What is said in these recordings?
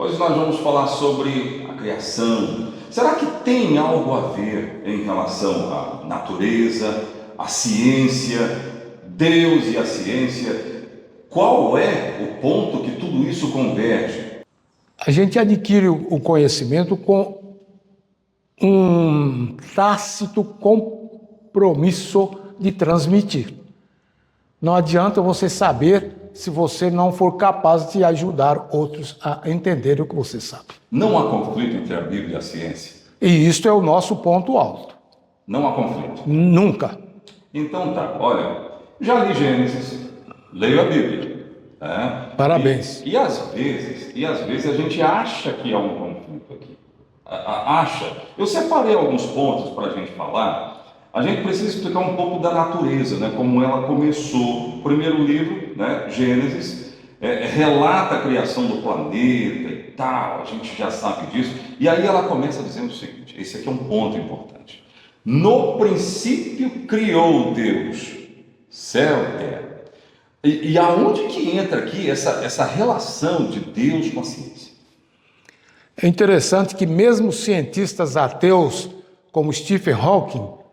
Hoje nós vamos falar sobre a criação. Será que tem algo a ver em relação à natureza, à ciência, Deus e a ciência? Qual é o ponto que tudo isso converge? A gente adquire o conhecimento com um tácito compromisso de transmitir. Não adianta você saber se você não for capaz de ajudar outros a entender o que você sabe. Não há conflito entre a Bíblia e a ciência? E isto é o nosso ponto alto. Não há conflito. Nunca. Então tá, olha, já li Gênesis, leio a Bíblia. Parabéns. E às vezes a gente acha que há um conflito aqui. Acha. Eu separei alguns pontos para a gente falar. A gente precisa explicar um pouco da natureza, né? Como ela começou. O primeiro livro, né, Gênesis, relata a criação do planeta e tal, a gente já sabe disso. E aí ela começa dizendo o seguinte, esse aqui é um ponto importante. No princípio criou Deus céu e terra. E aonde que entra aqui essa relação de Deus com a ciência? É interessante que mesmo cientistas ateus, como Stephen Hawking,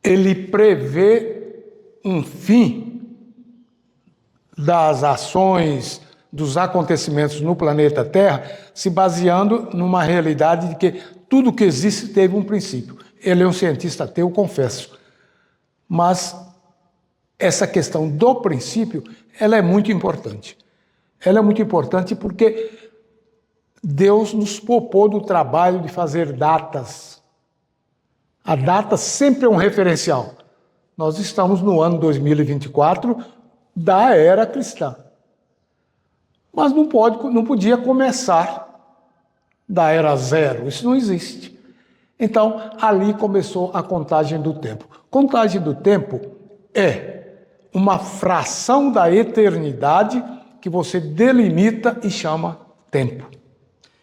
ele prevê um fim das ações, dos acontecimentos no planeta Terra, se baseando numa realidade de que tudo que existe teve um princípio. Ele é um cientista ateu, confesso. Mas essa questão do princípio, ela é muito importante. Ela é muito importante porque Deus nos poupou do trabalho de fazer datas. A data sempre é um referencial. Nós estamos no ano 2024 da era cristã. Mas não podia começar da era zero. Isso não existe. Então, ali começou a contagem do tempo. Contagem do tempo é uma fração da eternidade que você delimita e chama tempo.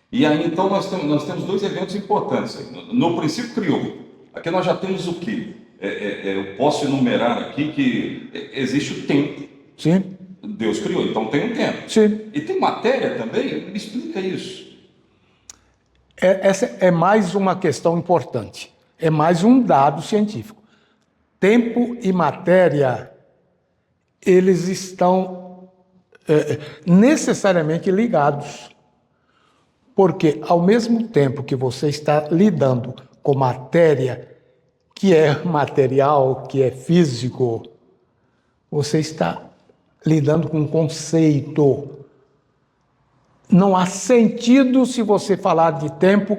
E aí, então, nós temos dois eventos importantes. No princípio criou. Aqui nós já temos o quê? Eu posso enumerar aqui que existe o tempo. Sim. Deus criou, então tem um tempo. Sim. E tem matéria também? Me explica isso. Essa é mais uma questão importante. É mais um dado científico. Tempo e matéria, eles estão necessariamente ligados. Porque ao mesmo tempo que você está lidando com matéria, que é material, que é físico, você está lidando com um conceito. Não há sentido se você falar de tempo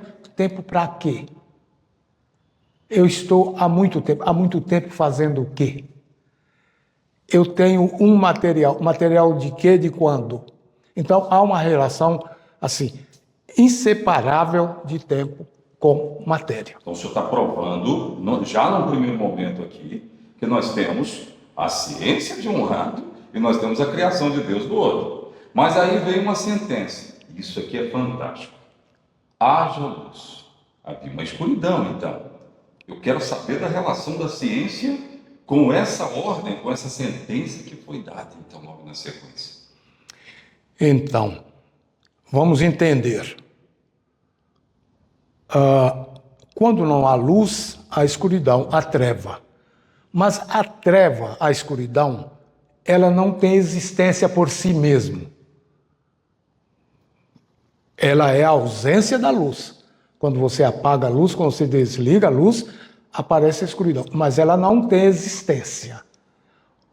para quê? Eu estou há muito tempo fazendo o quê? Eu tenho um material de quê, de quando? Então há uma relação assim, inseparável de tempo com matéria. Então o senhor está provando, já no primeiro momento aqui, que nós temos a ciência de um lado e nós temos a criação de Deus do outro. Mas aí veio uma sentença. Isso aqui é fantástico. Haja luz. Havia uma escuridão, então. Eu quero saber da relação da ciência com essa ordem, com essa sentença que foi dada, então, logo na sequência. Então, vamos entender. Quando não há luz, há escuridão, há treva. Mas a treva, a escuridão, ela não tem existência por si mesma. Ela é a ausência da luz. Quando você apaga a luz, quando você desliga a luz, aparece a escuridão. Mas ela não tem existência.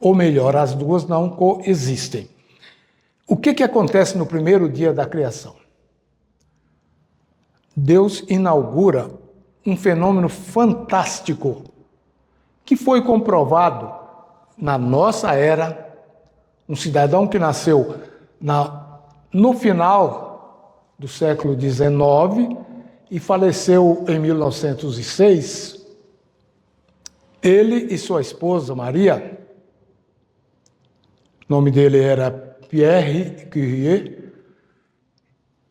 Ou melhor, as duas não coexistem. O que acontece no primeiro dia da criação? Deus inaugura um fenômeno fantástico que foi comprovado na nossa era. Um cidadão que nasceu no final do século XIX e faleceu em 1906, ele e sua esposa Maria, o nome dele era Pierre Curie,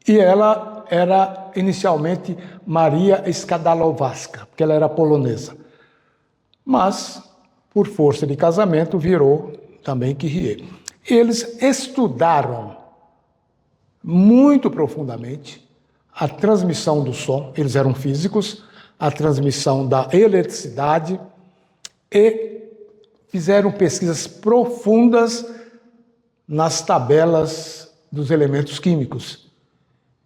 e ela era inicialmente Maria Skłodowska, porque ela era polonesa. Mas, por força de casamento, virou também Curie. Eles estudaram muito profundamente a transmissão do som, eles eram físicos, a transmissão da eletricidade e fizeram pesquisas profundas nas tabelas dos elementos químicos.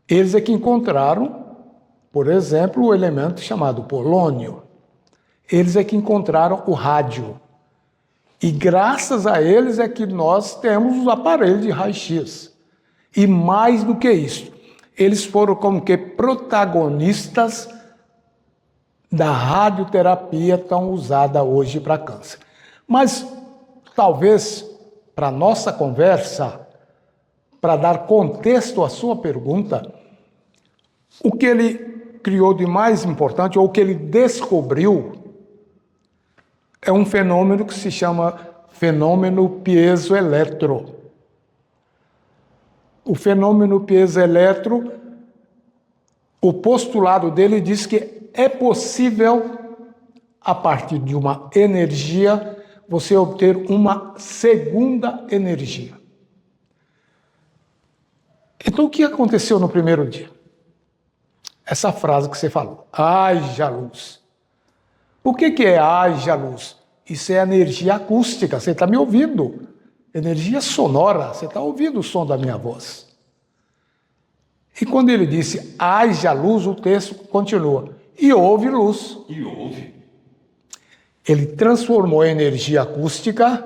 Eles é que encontraram, por exemplo, o elemento chamado polônio. Eles é que encontraram o rádio. E graças a eles é que nós temos os aparelhos de raio-x. E mais do que isso, eles foram como que protagonistas da radioterapia tão usada hoje para câncer. Mas talvez para a nossa conversa, para dar contexto à sua pergunta, o que ele criou de mais importante, ou o que ele descobriu, é um fenômeno que se chama fenômeno piezoeletro. O fenômeno piezoeletro, o postulado dele diz que é possível, a partir de uma energia, você obter uma segunda energia. Então, o que aconteceu no primeiro dia? Essa frase que você falou, haja luz. O que é haja luz? Isso é energia acústica, você está me ouvindo. Energia sonora, você está ouvindo o som da minha voz. E quando ele disse haja luz, o texto continua. E houve luz. E houve. Ele transformou a energia acústica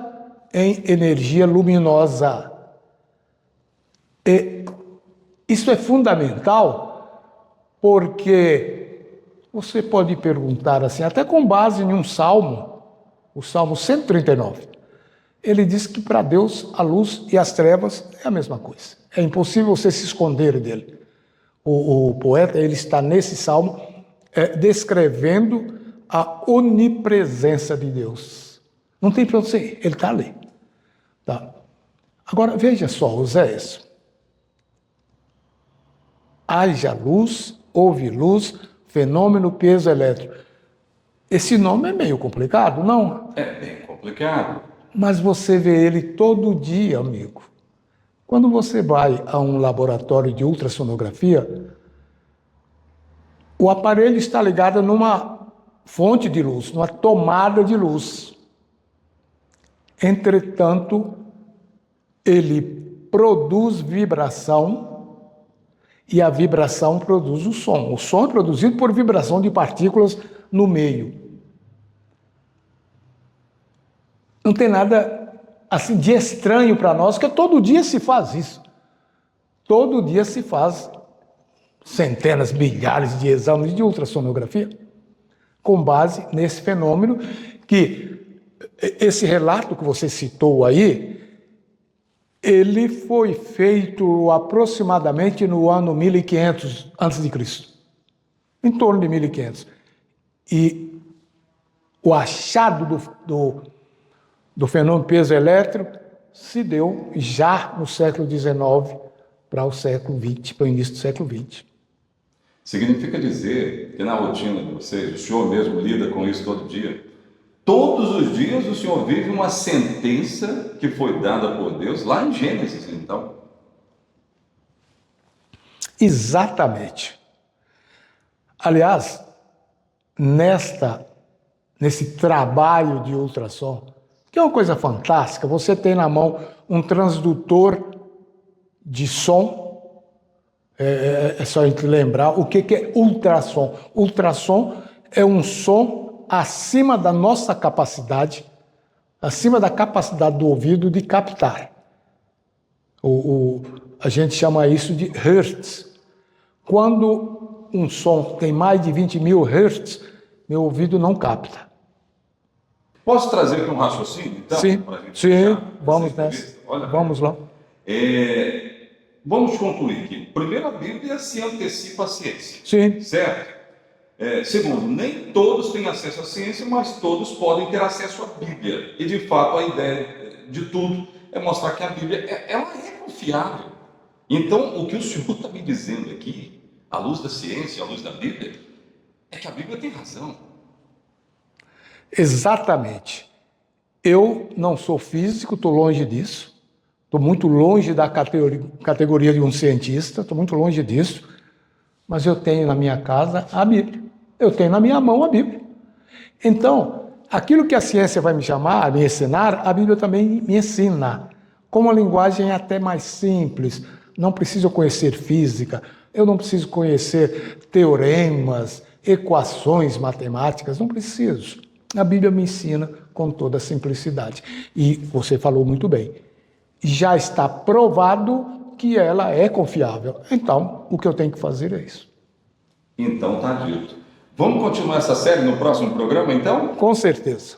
em energia luminosa. E isso é fundamental porque você pode perguntar assim, até com base em um salmo, o Salmo 139. Ele diz que para Deus a luz e as trevas é a mesma coisa. É impossível você se esconder dele. O poeta, ele está nesse salmo descrevendo a onipresença de Deus. Não tem para onde você ir, ele está ali. Tá? Agora, veja só, Oséias. Haja luz, houve luz, fenômeno piezoelétrico. Esse nome é meio complicado, não? É bem complicado. Mas você vê ele todo dia, amigo. Quando você vai a um laboratório de ultrassonografia, o aparelho está ligado numa fonte de luz, numa tomada de luz. Entretanto, ele produz vibração e a vibração produz o som. O som é produzido por vibração de partículas no meio. Não tem nada assim de estranho para nós, porque todo dia se faz isso. Todo dia se faz centenas, milhares de exames de ultrassonografia com base nesse fenômeno que esse relato que você citou aí, ele foi feito aproximadamente no ano 1500 a.C., em torno de 1500. E o achado do fenômeno piezoelétrico se deu já no século XIX para o século XX, para o início do século XX. Significa dizer que na rotina de vocês, o senhor mesmo lida com isso todo dia. Todos os dias o senhor vive uma sentença que foi dada por Deus lá em Gênesis, então. Exatamente. Aliás, nesse trabalho de ultrassom, que é uma coisa fantástica, você tem na mão um transdutor de som. É só a gente lembrar o que é ultrassom. Ultrassom é um som acima da nossa capacidade, acima da capacidade do ouvido de captar. A gente chama isso de hertz. Quando um som tem mais de 20.000 hertz, meu ouvido não capta. Posso trazer aqui um raciocínio, então? Sim, vamos nessa. Olha, vamos lá. Vamos concluir aqui. Primeiro, a Bíblia se antecipa à ciência. Sim. Certo? Segundo, nem todos têm acesso à ciência, mas todos podem ter acesso à Bíblia. E, de fato, a ideia de tudo é mostrar que a Bíblia ela é confiável. Então, o que o senhor está me dizendo aqui, à luz da ciência, à luz da Bíblia, é que a Bíblia tem razão. Exatamente. Eu não sou físico, estou longe disso. Estou muito longe da categoria de um cientista, estou muito longe disso, mas eu tenho na minha casa a Bíblia. Eu tenho na minha mão a Bíblia. Então, aquilo que a ciência vai me chamar, me ensinar, a Bíblia também me ensina. Com uma linguagem até mais simples. Não preciso conhecer física, eu não preciso conhecer teoremas, equações matemáticas, não preciso. A Bíblia me ensina com toda a simplicidade. E você falou muito bem. Já está provado que ela é confiável. Então, o que eu tenho que fazer é isso. Então tá dito. Vamos continuar essa série no próximo programa, então? Com certeza.